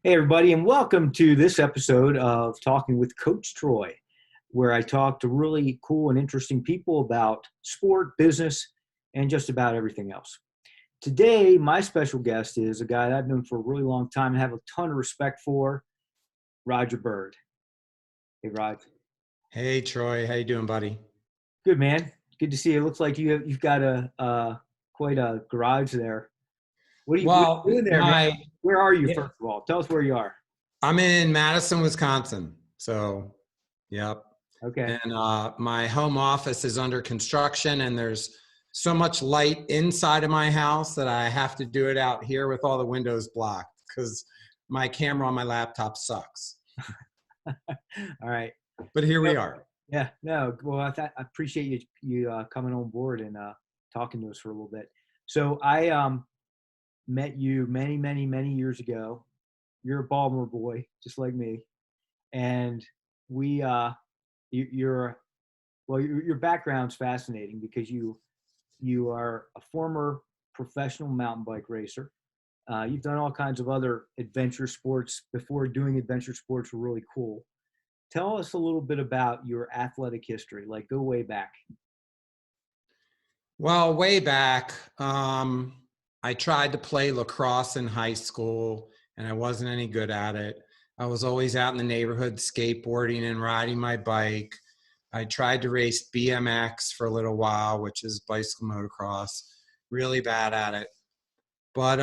Hey, everybody, and welcome to this episode of Talking with Coach Troy, where I talk to really cool and interesting people about sport, business, and just about everything else. Today, my special guest is a guy that I've known for a really long time and have a ton of respect for, Roger Bird. Hey, Rod. Hey Troy, how you doing, buddy? Good, man. Good to see you. It looks like you've got quite a garage there. What are Well, you doing there, man? my Where are you, yeah, first of all? Tell us where you are. I'm in Madison, Wisconsin. So, yep. Okay. And my home office is under construction, and there's so much light inside of my house that I have to do it out here with all the windows blocked because my camera on my laptop sucks. All right. But here we are. Yeah, no. Well, I appreciate you coming on board and talking to us for a little bit. So I met you many years ago. You're a Baltimore boy, just like me, and we you, you're well. Your background's fascinating because you are a former professional mountain bike racer. You've done all kinds of other adventure sports before. Doing adventure sports were really cool. Tell us a little bit about your athletic history. Like, go way back. Well, way back, I tried to play lacrosse in high school, and I wasn't any good at it. I was always out in the neighborhood skateboarding and riding my bike. I tried to race BMX for a little while, which is bicycle motocross. Really bad at it. But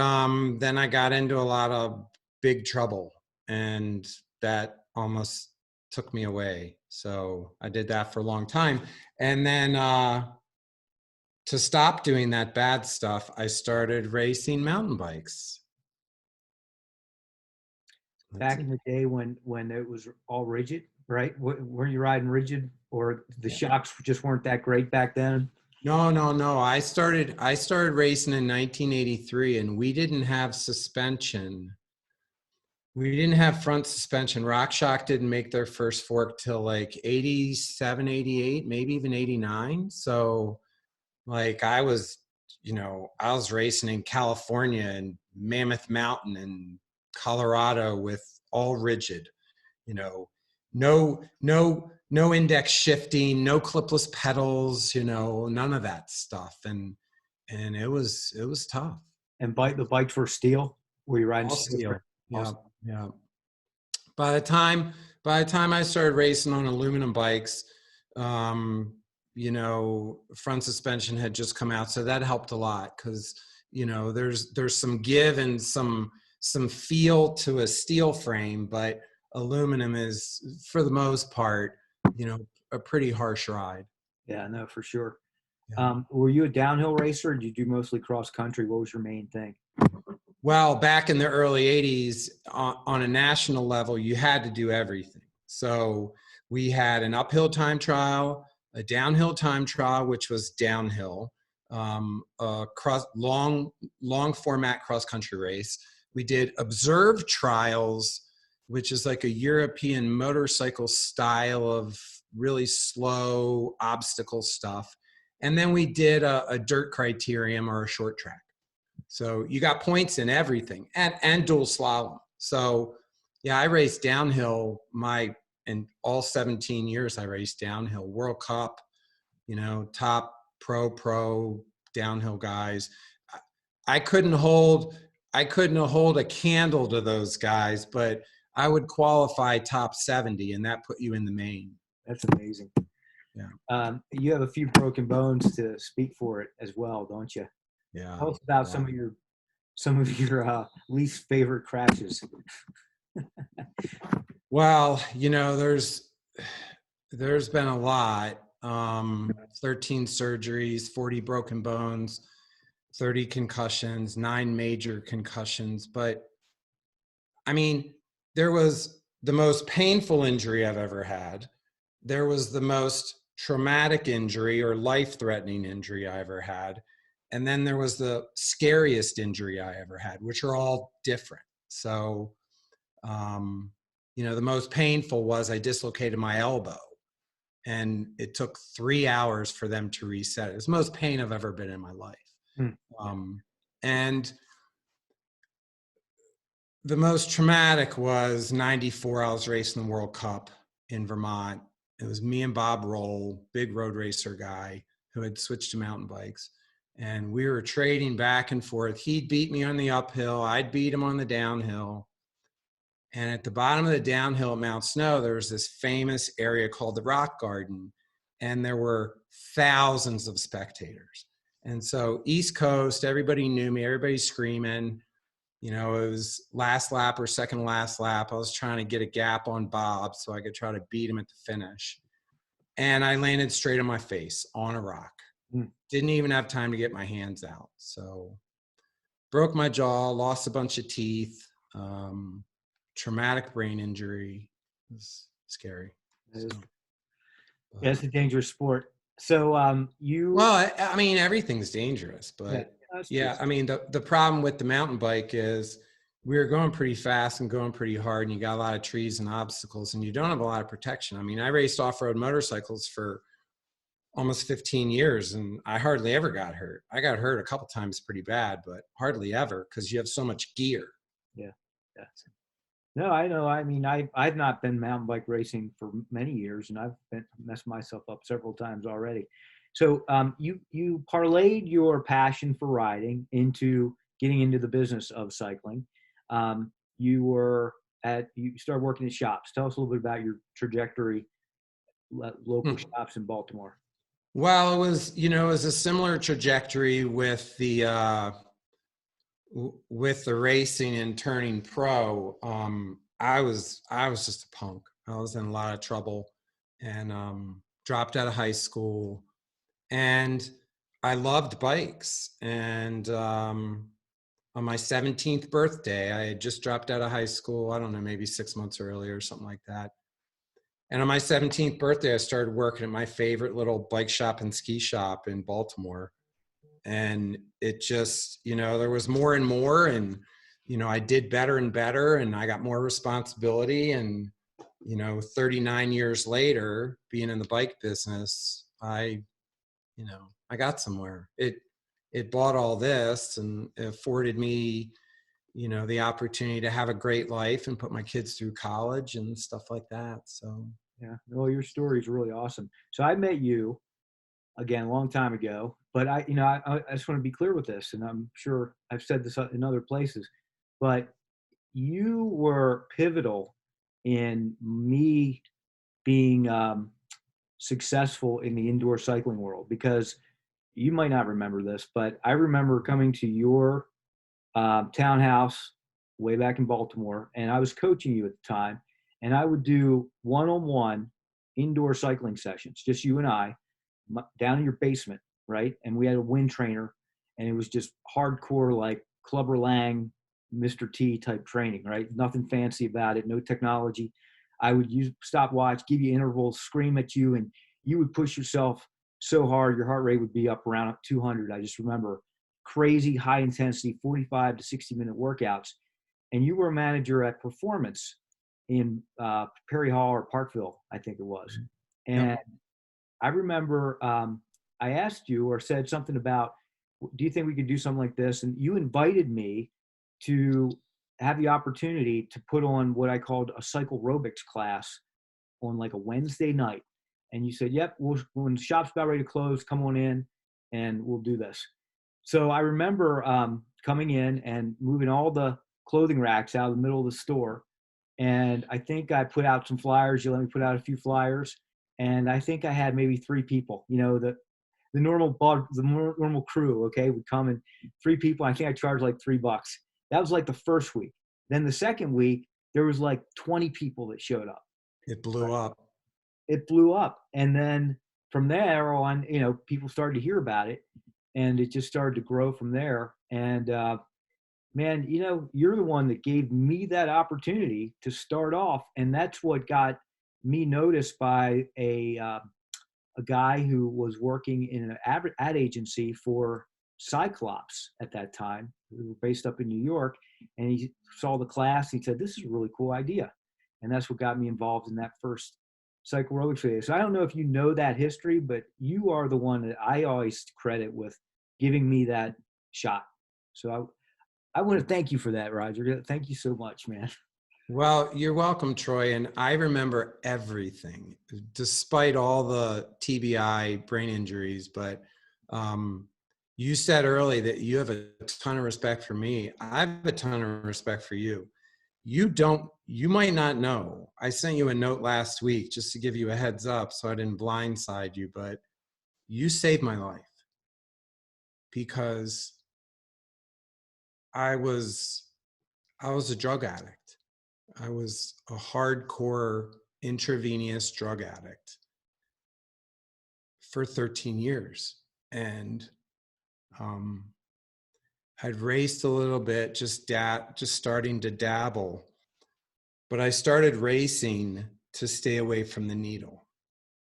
then I got into a lot of big trouble, and that almost took me away. So I did that for a long time. And then to stop doing that bad stuff, I started racing mountain bikes. That's Back it. in the day when it was all rigid, right? Weren't you riding rigid, or the Yeah. shocks just weren't that great back then? No. I started racing in 1983, and we didn't have suspension. We didn't have front suspension. RockShox didn't make their first fork till like 87, 88, maybe even 89. So like I was racing in California and Mammoth Mountain and Colorado with all rigid, you know, no index shifting, no clipless pedals, none of that stuff. And it was tough. And the bikes were steel. Were you riding All steel frame? steel. Yeah. Awesome. Yeah. By the time by the time I started racing on aluminum bikes, um, front suspension had just come out, so that helped a lot because there's some give and some feel to a steel frame, but aluminum is for the most part, a pretty harsh ride. Yeah, no, for sure. Yeah. Were you a downhill racer, or did you do mostly cross country? What was your main thing? Well, back in the early 80s, on a national level, you had to do everything. So we had an uphill time trial, a downhill time trial, which was downhill, a long format cross country race. We did observed trials, which is like a European motorcycle style of really slow obstacle stuff. And then we did a dirt criterium or a short track. So you got points in everything and dual slalom. So yeah, I raced downhill in all 17 years I raced downhill. World Cup, top pro downhill guys. I couldn't hold a candle to those guys, but I would qualify top 70, and that put you in the main. That's amazing. Yeah. You have a few broken bones to speak for it as well, don't you? Yeah. Tell us about Yeah. some of your least favorite crashes. Well, there's been a lot. 13 surgeries, 40 broken bones, 30 concussions, 9 major concussions. But I mean, there was the most painful injury I've ever had. There was the most traumatic injury or life-threatening injury I ever had. And then there was the scariest injury I ever had, which are all different. So, the most painful was I dislocated my elbow, and it took 3 hours for them to reset it. It's the most pain I've ever been in my life. Hmm. And The most traumatic was 94. I was racing the World Cup in Vermont. It was me and Bob Roll, big road racer guy who had switched to mountain bikes. And we were trading back and forth. He'd beat me on the uphill. I'd beat him on the downhill. And at the bottom of the downhill at Mount Snow, there was this famous area called the Rock Garden. And there were thousands of spectators. And so East Coast, everybody knew me, everybody's screaming. You know, it was last lap or second last lap. I was trying to get a gap on Bob so I could try to beat him at the finish. And I landed straight on my face on a rock. Mm. Didn't even have time to get my hands out. So broke my jaw, lost a bunch of teeth, traumatic brain injury. It was scary. So, Yeah, it's a dangerous sport. So well, I mean, everything's dangerous, yeah, but that's yeah, true. I mean, the problem with the mountain bike is we were going pretty fast and going pretty hard, and you got a lot of trees and obstacles, and you don't have a lot of protection. I mean, I raced off-road motorcycles for almost 15 years, and I hardly ever got hurt. I got hurt a couple times pretty bad, but hardly ever because you have so much gear. Yeah, yeah. No, I know. I mean, I've not been mountain bike racing for many years, and I've messed myself up several times already. So you parlayed your passion for riding into getting into the business of cycling. You were you started working at shops. Tell us a little bit about your trajectory, local Hmm. shops in Baltimore. Well, it was, you know, it was a similar trajectory with the racing and turning pro. I was just a punk. I was in a lot of trouble and dropped out of high school. And I loved bikes. And on my 17th birthday, I had just dropped out of high school. I don't know, maybe 6 months earlier or something like that. And on my 17th birthday, I started working at my favorite little bike shop and ski shop in Baltimore. And it just, you know, there was more and more, and you know, I did better and better, and I got more responsibility. And you know, 39 years later, being in the bike business, I got somewhere. It bought all this and it afforded me, you know, the opportunity to have a great life and put my kids through college and stuff like that. So Yeah, well, your story is really awesome. So I met you again a long time ago, but I just want to be clear with this, and I'm sure I've said this in other places, but you were pivotal in me being successful in the indoor cycling world, because you might not remember this, but I remember coming to your townhouse way back in Baltimore, and I was coaching you at the time, and I would do one-on-one indoor cycling sessions, just you and I, down in your basement, right? And we had a wind trainer, and it was just hardcore, like Clubber Lang, Mr. T type training, right? Nothing fancy about it, no technology. I would use stopwatch, give you intervals, scream at you, and you would push yourself so hard, your heart rate would be up around 200. I just remember crazy high intensity 45 to 60-minute workouts. And you were a manager at Performance in Perry Hall or Parkville, I think it was. yep. And I remember I asked you or said something about, do you think we could do something like this? And you invited me to have the opportunity to put on what I called a cycle aerobics class on like a Wednesday night. And you said, yep, when the shop's about ready to close, come on in and we'll do this. So I remember coming in and moving all the clothing racks out of the middle of the store. And I think I put out some flyers. You let me put out a few flyers. And I think I had maybe 3 people, you know, the normal crew, okay, would come, and 3 people. I think I charged like $3. That was like the first week. Then the second week, there was like 20 people that showed up. It blew up. It blew up. And then from there on, you know, people started to hear about it, and it just started to grow from there. And man, you know, you're the one that gave me that opportunity to start off, and that's what got me noticed by a guy who was working in an ad agency for Cyclops at that time. We were based up in New York, and he saw the class. And he said, "This is a really cool idea," and that's what got me involved in that first cycle aerobics phase. So I don't know if you know that history, but you are the one that I always credit with giving me that shot. So I want to thank you for that, Roger. Thank you so much, man. Well, you're welcome, Troy. And I remember everything, despite all the TBI brain injuries. But you said early that you have a ton of respect for me. I have a ton of respect for you. You might not know. I sent you a note last week just to give you a heads up so I didn't blindside you, but you saved my life because I was a drug addict. I was a hardcore intravenous drug addict for 13 years. And I'd raced a little bit, just starting to dabble. But I started racing to stay away from the needle.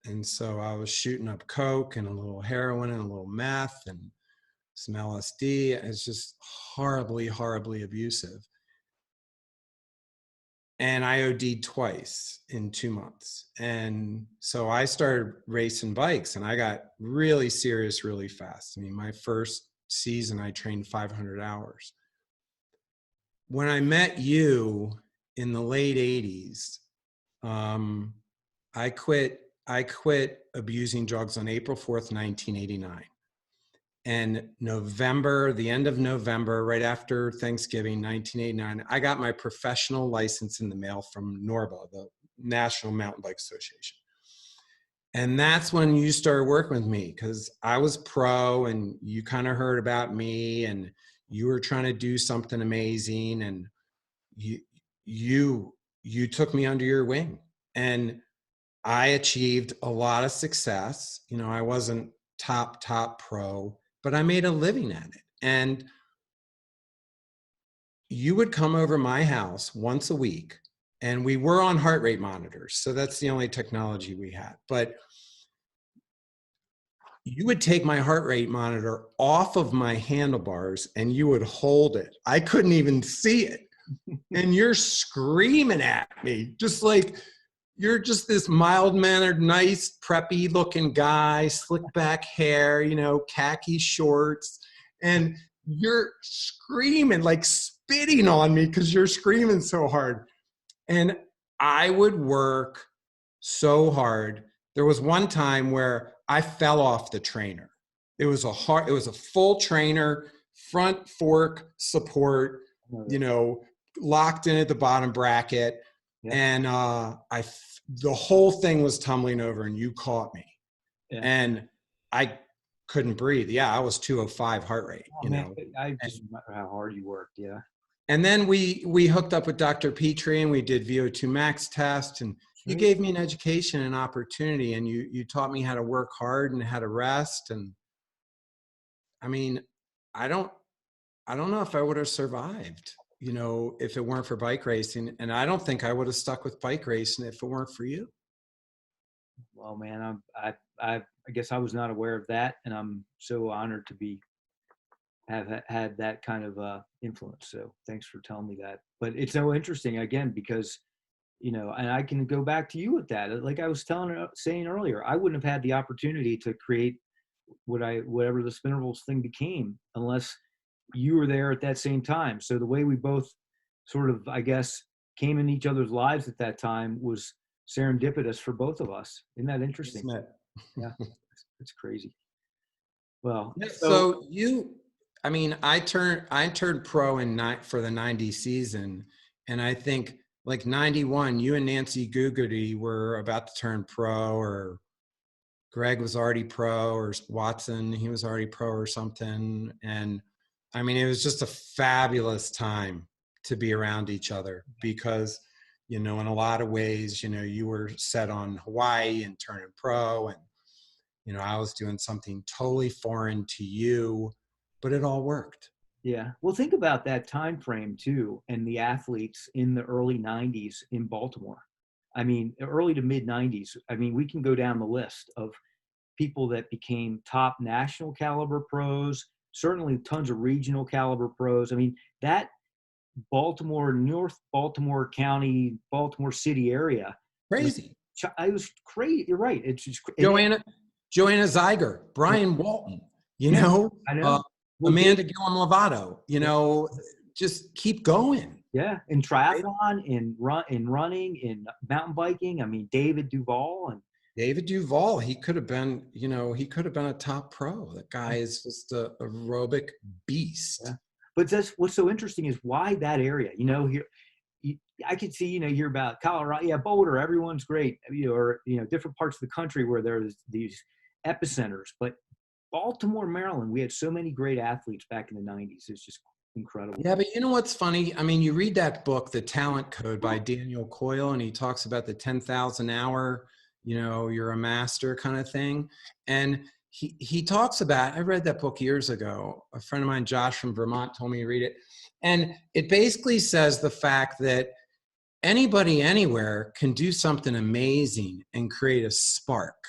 And so I was shooting up coke and a little heroin and a little meth and some LSD. It's just horribly, horribly abusive. And I OD'd twice in 2 months. And so I started racing bikes and I got really serious really fast. I mean, my first season, I trained 500 hours. When I met you in the late 80s, I quit abusing drugs on April 4th, 1989. And the end of November, right after Thanksgiving, 1989, I got my professional license in the mail from NORBA, the National Mountain Bike Association. And that's when you started working with me because I was pro and you kind of heard about me and you were trying to do something amazing and you took me under your wing. And I achieved a lot of success. You know, I wasn't top pro, but I made a living at it. And you would come over my house once a week and we were on heart rate monitors. So that's the only technology we had. But you would take my heart rate monitor off of my handlebars and you would hold it. I couldn't even see it. And you're screaming at me, just like, you're just this mild-mannered, nice, preppy-looking guy, slick-back hair, you know, khaki shorts, and you're screaming, like spitting on me because you're screaming so hard. And I would work so hard. There was one time where I fell off the trainer. It was a full trainer, front fork support, you know, locked in at the bottom bracket. Yeah. And the whole thing was tumbling over and you caught me. Yeah. And I couldn't breathe. Yeah, I was 205 heart rate, you know. I just remember how hard you worked, yeah. And then we hooked up with Dr. Petrie and we did VO2 max test and you gave me an education and opportunity and you taught me how to work hard and how to rest. And I mean, I don't know if I would have survived, you know, if it weren't for bike racing. And I don't think I would have stuck with bike racing if it weren't for you. Well, man, I guess I was not aware of that. And I'm so honored to have had that kind of influence. So thanks for telling me that. But it's so interesting again, because, you know, and I can go back to you with that. Like I was saying earlier, I wouldn't have had the opportunity to create whatever the Spinnerals thing became unless you were there at that same time. So the way we both sort of, I guess, came in each other's lives at that time was serendipitous for both of us. Isn't that interesting? Yeah, it's crazy. Well, yeah, so I mean, I turned pro for the 90 season, and I think like 91, you and Nancy Gugarty were about to turn pro, or Greg was already pro, or Watson, he was already pro or something. And I mean, it was just a fabulous time to be around each other because, you know, in a lot of ways, you know, you were set on Hawaii and turning pro and, you know, I was doing something totally foreign to you, but it all worked. Yeah. Well, think about that time frame too, and the athletes in the early 90s in Baltimore. I mean, early to mid 90s. I mean, we can go down the list of people that became top national caliber pros, certainly tons of regional caliber pros. I mean, that Baltimore, North Baltimore County, Baltimore City area. Crazy. It was crazy. You're right. It's just Joanna Zeiger, Brian Walton, you know, I know. Amanda Gillum Lovato, you know, just keep going. Yeah, in Right? triathlon, in running, in mountain biking. I mean, David Duval and David Duval, he could have been, he could have been a top pro. That guy is just a aerobic beast. yeah. But that's what's so interesting is why that area. Here you, I could see, hear about Colorado, yeah, Boulder, everyone's great, or different parts of the country where there's these epicenters. But Baltimore, Maryland, we had so many great athletes back in the '90s. It's just incredible. Yeah, but you know what's funny? I mean, you read that book, The Talent Code by Daniel Coyle, and he talks about the 10,000 hour, you're a master kind of thing. And he talks about, I read that book years ago. A friend of mine, Josh from Vermont, told me to read it. And it basically says the fact that anybody anywhere can do something amazing and create a spark,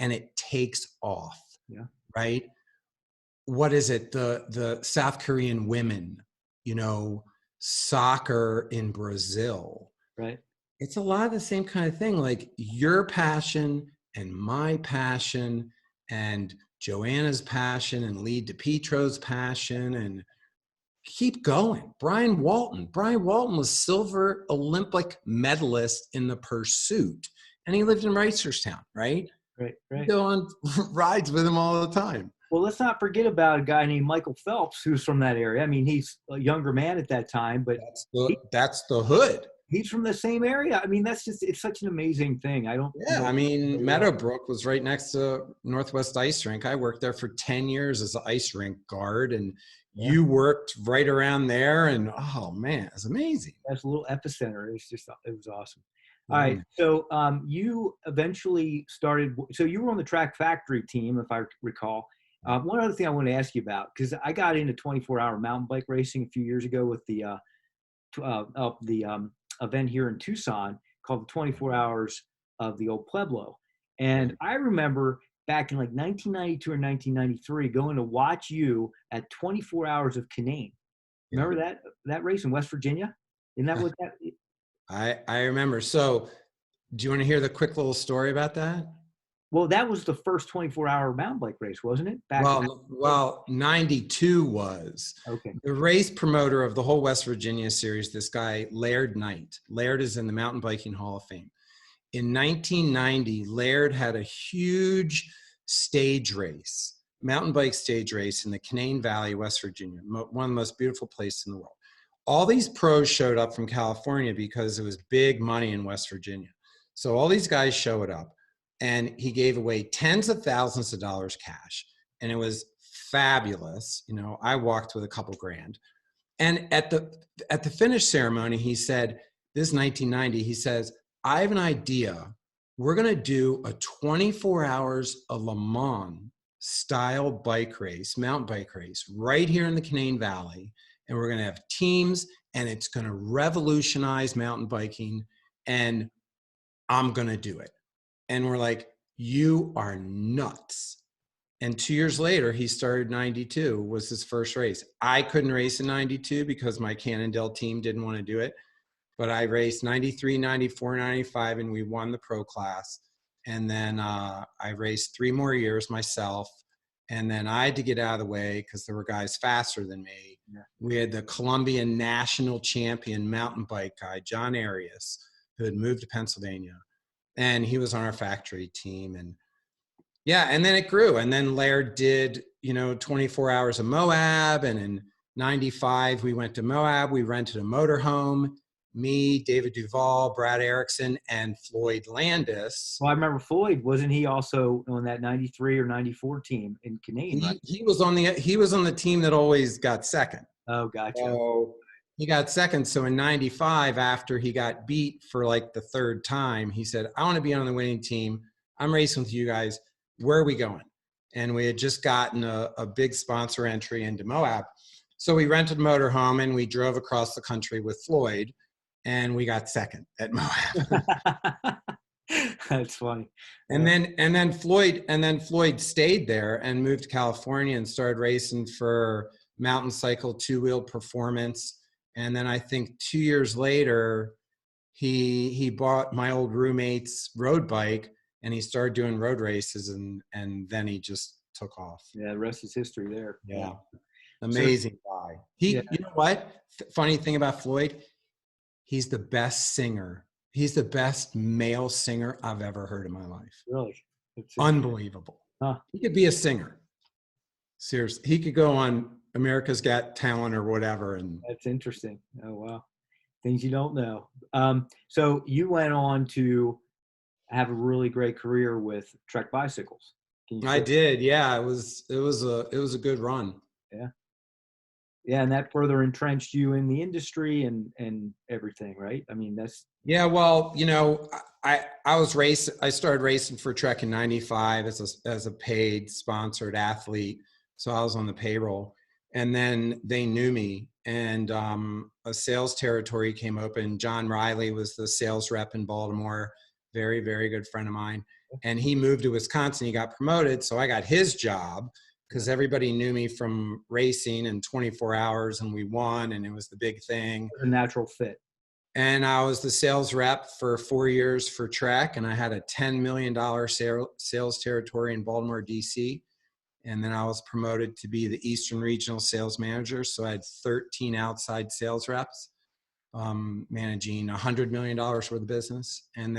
and it takes off. Yeah. Right? What is it? The South Korean women, soccer in Brazil. Right. It's a lot of the same kind of thing. Like your passion and my passion and Joanna's passion and Lee DePietro's passion, and keep going. Brian Walton was silver Olympic medalist in the pursuit, and he lived in Reisterstown, right? Right. You go on rides with him all the time. Well, let's not forget about a guy named Michael Phelps, who's from that area. I mean, he's a younger man at that time, but that's the hood. He's from the same area. I mean, it's such an amazing thing. I mean, Meadowbrook was right next to Northwest Ice Rink. I worked there for 10 years as an ice rink guard, and you worked right around there, and oh man, it's amazing. That's a little epicenter. It was awesome. All right. So you eventually started, so you were on the Track Factory team, if I recall. One other thing I want to ask you about, because I got into 24-hour mountain bike racing a few years ago with the event here in Tucson called the 24 Hours of the Old Pueblo. And I remember back in like 1992 or 1993 going to watch you at 24 Hours of Canaan. Remember that race in West Virginia? Isn't that what that? I remember. So do you want to hear the quick little story about that? Well, that was the first 24-hour mountain bike race, wasn't it? Well, 92 was. Okay. The race promoter of the whole West Virginia series, this guy, Laird Knight. Laird is in the Mountain Biking Hall of Fame. In 1990, Laird had a huge stage race, mountain bike stage race in the Canaan Valley, West Virginia, one of the most beautiful places in the world. All these pros showed up from California because it was big money in West Virginia. So all these guys showed up. And he gave away tens of thousands of dollars cash. And it was fabulous. I walked with a couple grand. And at the finish ceremony, he said, this is 1990, he says, I have an idea. We're going to do a 24 hours of Le Mans style bike race, mountain bike race, right here in the Canaan Valley. And we're going to have teams, and it's going to revolutionize mountain biking. And I'm going to do it. And we're like, you are nuts. And 2 years later, he started 92, was his first race. I couldn't race in 92 because my Cannondale team didn't want to do it. But I raced 93, 94, 95, and we won the pro class. And then I raced 3 more years myself. And then I had to get out of the way because there were guys faster than me. Yeah. We had the Colombian national champion mountain bike guy, John Arias, who had moved to Pennsylvania. And he was on our factory team. And and then it grew. And then Laird did, 24 hours of Moab. And in 95, we went to Moab. We rented a motorhome. Me, David Duval, Brad Erickson, and Floyd Landis. Well, I remember Floyd. Wasn't he also on that 93 or 94 team in Canaan? Right? He was on the team that always got second. Oh, gotcha. So he got second. So in 95, after he got beat for like the 3rd time, he said, I want to be on the winning team. I'm racing with you guys. Where are we going? And we had just gotten a big sponsor entry into Moab. So we rented a motorhome and we drove across the country with Floyd, and we got second at Moab. That's funny. And then Floyd stayed there and moved to California and started racing for Mountain Cycle 2-wheel performance. And then I think 2 years later, he bought my old roommate's road bike and he started doing road races, and then he just took off. Yeah, the rest is history there. Yeah. So Amazing guy. yeah, You know what? Funny thing about Floyd, he's the best singer. He's the best male singer I've ever heard in my life. really, it's Unbelievable. huh, He could be a singer. Seriously. He could go on America's Got Talent or whatever. And that's interesting. Oh wow, things you don't know. So you went on to have a really great career with Trek bicycles. Can you I share? did. Yeah. It was a good run. Yeah, yeah, and that further entrenched you in the industry and everything, right? I mean, that's Yeah, well, you know, I was racing. I started racing for Trek in '95 as a paid sponsored athlete, so I was on the payroll. And then they knew me, and a sales territory came open. John Riley was the sales rep in Baltimore, very very good friend of mine, and he moved to Wisconsin. He got promoted, so I got his job because everybody knew me from racing in 24 hours, and we won, and it was the big thing. a natural fit. And I was the sales rep for 4 years for Trek, and I had a $10 million sales territory in Baltimore, DC. And then I was promoted to be the Eastern Regional Sales Manager. So I had 13 outside sales reps, managing $100 million worth of business. And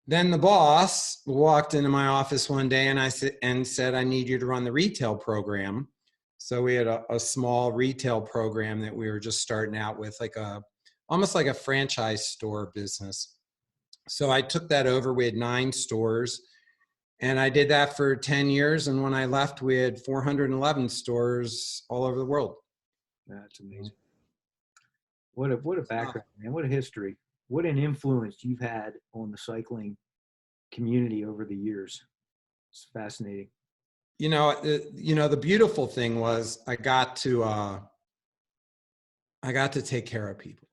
then the boss walked into my office one day and said, I need you to run the retail program. So we had a small retail program that we were just starting out with, almost like a franchise store business. So I took that over. We had 9 stores, and I did that for 10 years. And when I left, we had 411 stores all over the world. That's amazing. What a background, man. What a history. What an influence you've had on the cycling community over the years. It's fascinating. The beautiful thing was I got to take care of people,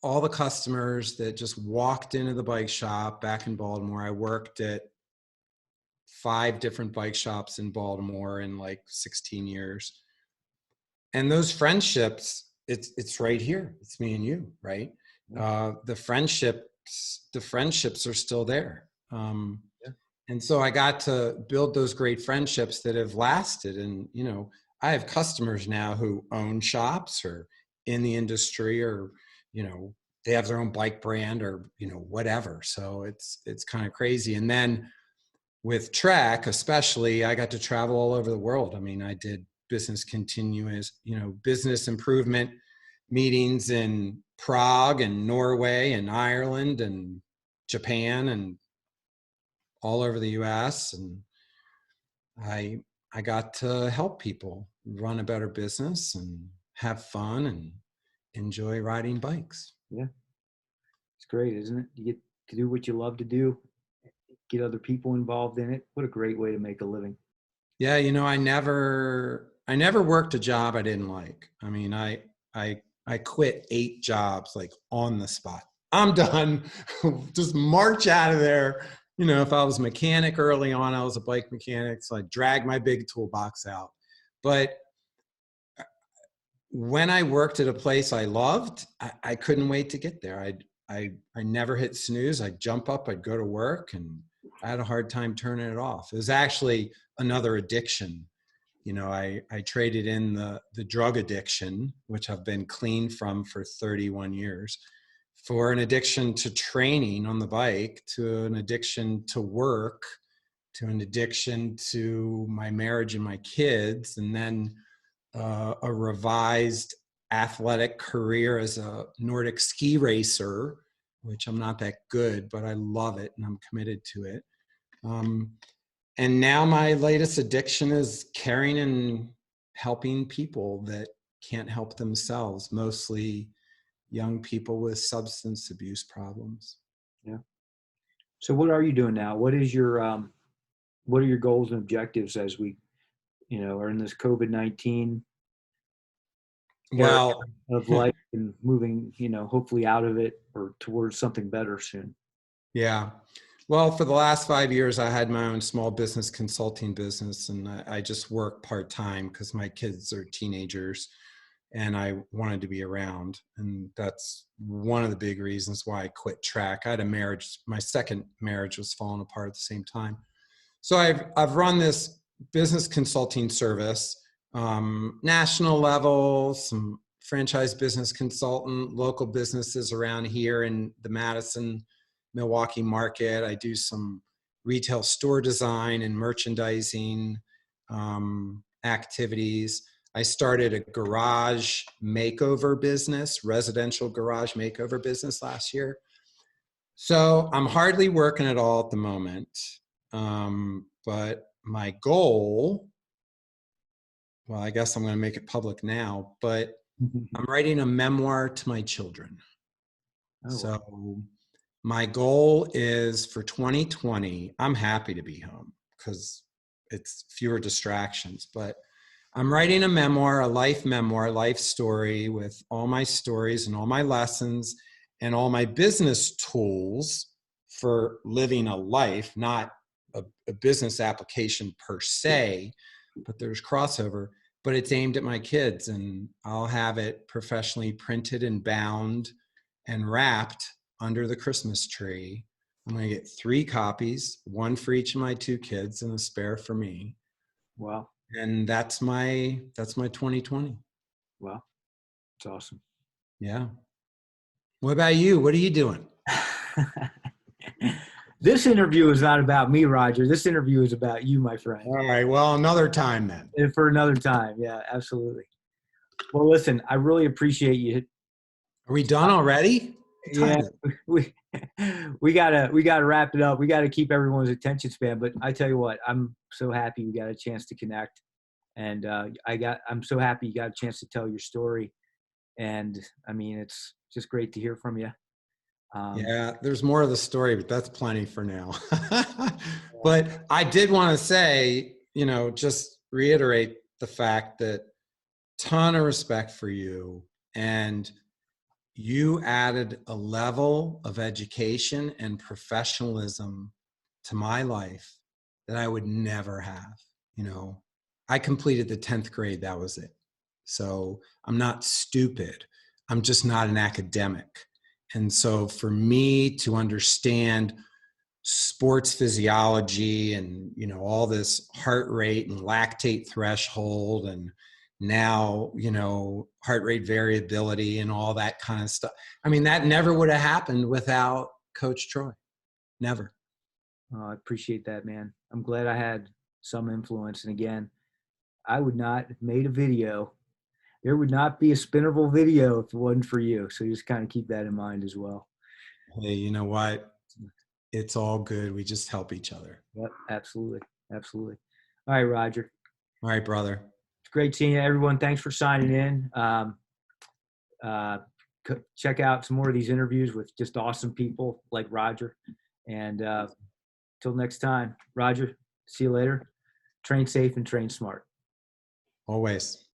all the customers that just walked into the bike shop back in Baltimore. I worked at 5 different bike shops in Baltimore in like 16 years. And those friendships, it's right here. It's me and you, right? The friendships are still there. Yeah. And so I got to build those great friendships that have lasted. And, I have customers now who own shops or in the industry, or, they have their own bike brand or, whatever. So it's kind of crazy. And then with Trek, especially, I got to travel all over the world. I mean, I did business improvement meetings in Prague and Norway and Ireland and Japan and all over the US. And I got to help people run a better business and have fun and enjoy riding bikes. Yeah. It's great, isn't it? You get to do what you love to do, get other people involved in it. What a great way to make a living. Yeah, I never worked a job I didn't like. I mean, I quit 8 jobs like on the spot. I'm done. Just march out of there. If I was a mechanic early on, I was a bike mechanic, so I dragged my big toolbox out. But when I worked at a place I loved, I couldn't wait to get there. I never hit snooze. I'd jump up, I'd go to work, and I had a hard time turning it off. It was actually another addiction. I traded in the drug addiction, which I've been clean from for 31 years, for an addiction to training on the bike, to an addiction to work, to an addiction to my marriage and my kids, and then a revised athletic career as a Nordic ski racer, which I'm not that good, but I love it and I'm committed to it. And now my latest addiction is caring and helping people that can't help themselves, mostly young people with substance abuse problems. Yeah. So what are you doing now? What are your goals and objectives as we, are in this COVID-19 era Well, of life and moving, hopefully out of it or towards something better soon? yeah. Well, for the last 5 years, I had my own small business consulting business, and I just work part-time because my kids are teenagers and I wanted to be around. And that's one of the big reasons why I quit Trek. I had a marriage, my second marriage was falling apart at the same time. So I've run this business consulting service, national level, some franchise business consultant, local businesses around here in the Madison, Milwaukee market. I do some retail store design and merchandising activities. I started a garage makeover business, residential garage makeover business last year. So I'm hardly working at all at the moment. But my goal, well, I guess I'm going to make it public now, but I'm writing a memoir to my children. Oh, So my goal is for 2020, I'm happy to be home because it's fewer distractions, but I'm writing a memoir, a life story with all my stories and all my lessons and all my business tools for living a life, not a business application per se, but there's crossover, but it's aimed at my kids, and I'll have it professionally printed and bound and wrapped under the Christmas tree. I'm going to get 3 copies, one for each of my 2 kids and a spare for me. wow. And that's my 2020. Wow. It's awesome. Yeah. What about you? What are you doing? This interview is not about me, Roger. This interview is about you, my friend. All right. Well, another time then. And for another time. Yeah, absolutely. Well, listen, I really appreciate you. Are we done already? What time Yeah, is it? we gotta wrap it up. We gotta keep everyone's attention span. But I tell you what, I'm so happy we got a chance to connect, and I'm so happy you got a chance to tell your story. And I mean, it's just great to hear from you. Yeah, there's more of the story, but that's plenty for now. But I did want to say, just reiterate the fact that ton of respect for you, and you added a level of education and professionalism to my life that I would never have. I completed the 10th grade. That was it. So I'm not stupid. I'm just not an academic. And so for me to understand sports physiology and, all this heart rate and lactate threshold and now, heart rate variability and all that kind of stuff. I mean, that never would have happened without Coach Troy. Never. I appreciate that, man. I'm glad I had some influence. And again, I would not have made a video. There would not be a Spinnerville video if it wasn't for you. So just kind of keep that in mind as well. Hey, you know what? It's all good. We just help each other. Yep, absolutely. Absolutely. All right, Roger. All right, brother. It's great seeing you, everyone. Thanks for signing in. Check out some more of these interviews with just awesome people like Roger. And till next time, Roger, see you later. Train safe and train smart. Always.